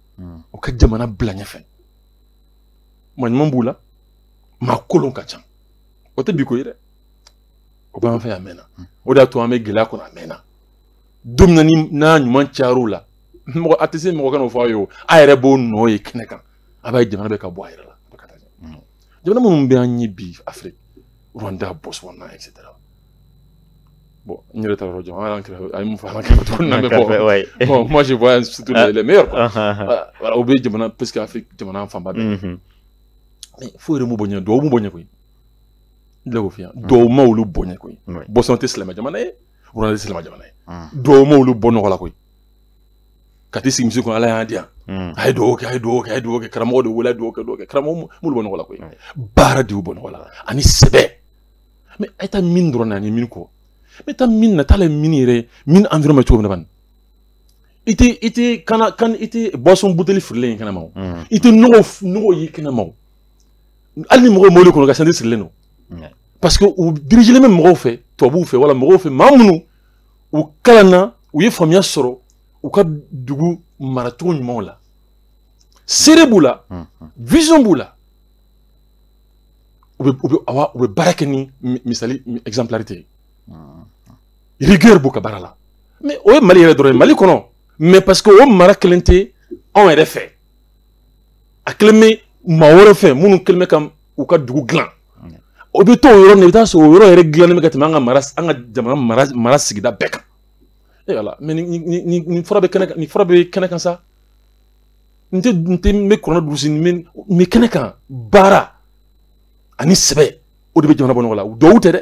o ka jamana blanya fe man mambula ma kolon ka chan o te biko yere o ba fa amena o da to ame gela ko amena domna ni na nyman charu la mo atese mo kan o fa yo ayere bo no e keneka aba jamana be ka bo ayere la bakata jamana mo mbe anyi bi Afrique Rwanda Botswana etc. Bon, il y a bon, moi je vois surtout les meilleurs. Voilà, au béni, parce qu'Afrique, tu m'en as enfant. Mais il faut que bonne do bonne quoi. Do fia. Do ma ou bonne quoi. Bo santé slama jamana e. Rwanda slama jamana e. Do ma ou bonne wala quoi. Kati sim ko ala andia. Ay do ke karamo do wala do ke karamo mu bonne wala quoi. Bara di bonne wala. Ani sebe. Mais eta min drona ni min ko. Mais ta mine na tala minire mine environnement to ban ite kana kan ite boisson bouteille frile kana maw ite no yi kana maw alni mo le ko ga sandi sile no parce que ou diriger les mêmes mo fait to bu fait wala mo fait mamunu ou kalana ou ye famia soro ou ka dugu marathon mo la cerebula vision bula ou barakeni misali exemplarité rigueur boka barala mais o mali yere mali kono mais parce que o mara kelente on est fait a kelme ma woro fait munu kelme kam u ka dugu glan o be to yoro ne ta so yoro yere glan me katima nga maras anga jamana maras sigida beka et voilà mais ni fora be kana kan sa nte me kono dusini me kana kan bara ani sebe o de be jamana bono wala do wutere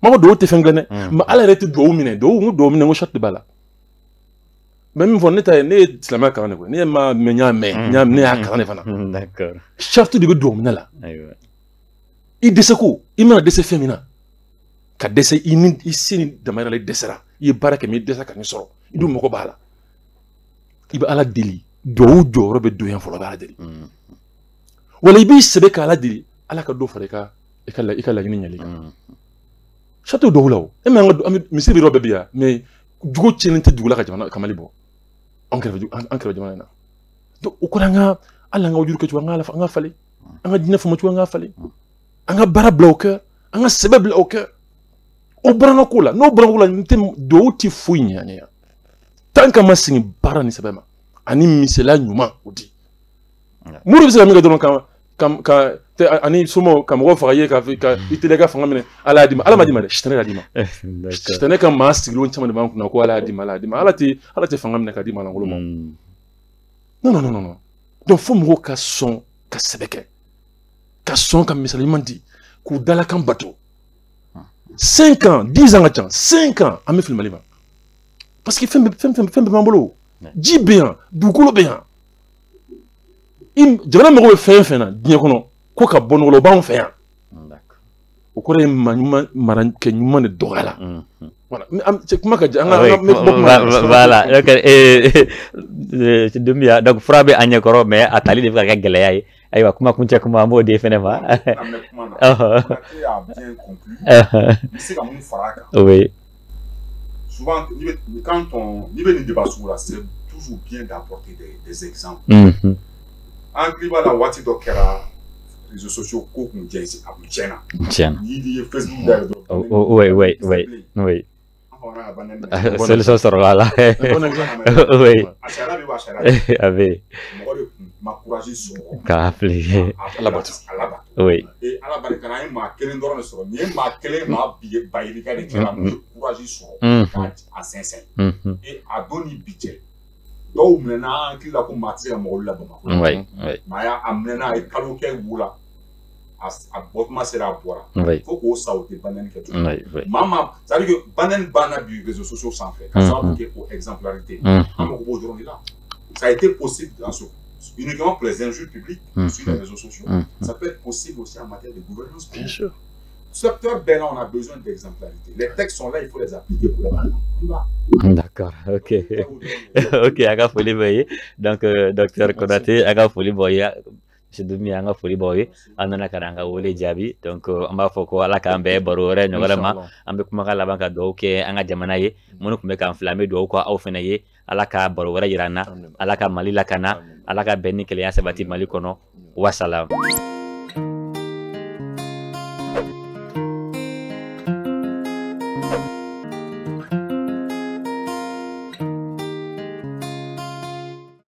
mama do te fenglene ma ala rete do mine ngo shot de bala même von neta ne islama ka ne ko ne ma menya me nya ne aka ne fana d'accord shot de do mine la aywa i deseko i mana dese femina ka dese ini isini de mayra le desera i baraka mi desa ka ni soro i du moko bala i ba ala deli do joro be do yan folo bala deli wala ibi sebe ka ala diri ala ka do fare ka e ka la gini nyali château do wulaw e ma ngado misiri bi robe biya mais jugo chenente dugula ka jamana kamali bo on kere jamana na do o ko nga ala nga wujur ko ci nga fale nga dina fama ci nga fale nga bara bloqueur nga sebe bloqueur o brana kula no brana kula ntem do ti fuinya ne tant que ma singi bara ni sebe ma ani misela nyuma odi muru bisa mi ga don kam ani sumo kam go fagaye ka itelega fanga mine ala dima ala madima shtane dima shtane kam ma siglo chama de bank na ko ala dima ala ti fanga mine ka dima na ngolo mo non donc faut mo ka son ka sebeke ka son ka misali mandi ku dala kan bateau 5 ans 10 ans attends 5 ans a me film liva parce que femme mambolo ji bien dukulo bien jamana mɔgɔw bɛ fɛn fɛn na diɲɛ kɔnɔ ko ka bɔ nɔgɔ b'anw fɛ yan o kɔrɔ ye mara kɛ ɲuman de dɔgɔya la kuma ka an ka voilà Doumbia donc fura bɛ an ɲɛkɔrɔ mais a tali de bɛ ka kɛ gɛlɛya ye ayiwa kuma kuncɛ kuma an b'o di fɛnɛ ma oui souvent quand on ni bɛ nin débat sugu la c'est toujours bien d'apporter des exemples en climat la wati dɔ kɛra réseaux sociaux ko kun jɛ a kun tiɲɛna ni ye Facebook da yɛrɛ dɔrɔn oui solution sɔrɔla la oui a sariya bɛ wa sariya a bɛ mɔgɔ de kun ma courage sɔrɔ k'a appliquer ala bato oui et ala barika na ye maa kelen dɔrɔn de sɔrɔ nin ye maa kelen maa bayirika de kɛra mu ye courage sɔrɔ k'a sɛnsɛn et a don ni bi cɛ dɔw minɛna an hakili la ko maa tɛ se ka mɔgɔw la Bamakɔ maa y'a minɛna a ye kalo kɛ wu la a bɔtuma sera a bɔra fo k'o sa o tɛ banani kɛ tuguni maa ma c'est à dire que banani banna bi réseaux sociaux sanfɛ ka sababu kɛ o exemplarité an mago b'o dɔrɔn de la ça a été possible dans ce uniquement pour les injures publiques sur les réseaux sociaux ça peut être possible aussi en matière de gouvernance bien sûr secteur bel on a besoin d'exemplarité les textes sont là il faut les appliquer pour les d'accord ok aga foli boye donc docteur Konaté aga foli boye monsieur Doumbia aga foli boye anana karanga wole jabi donc on va foko ala ka ambe barore nyogala ambe kuma kala banka do ke anga jamana ye monu kumbe ka enflammer do ko aw fena ye ala ka barore yirana ala ka mali lakana ala ka benni kele ya sabati mali kono wassalam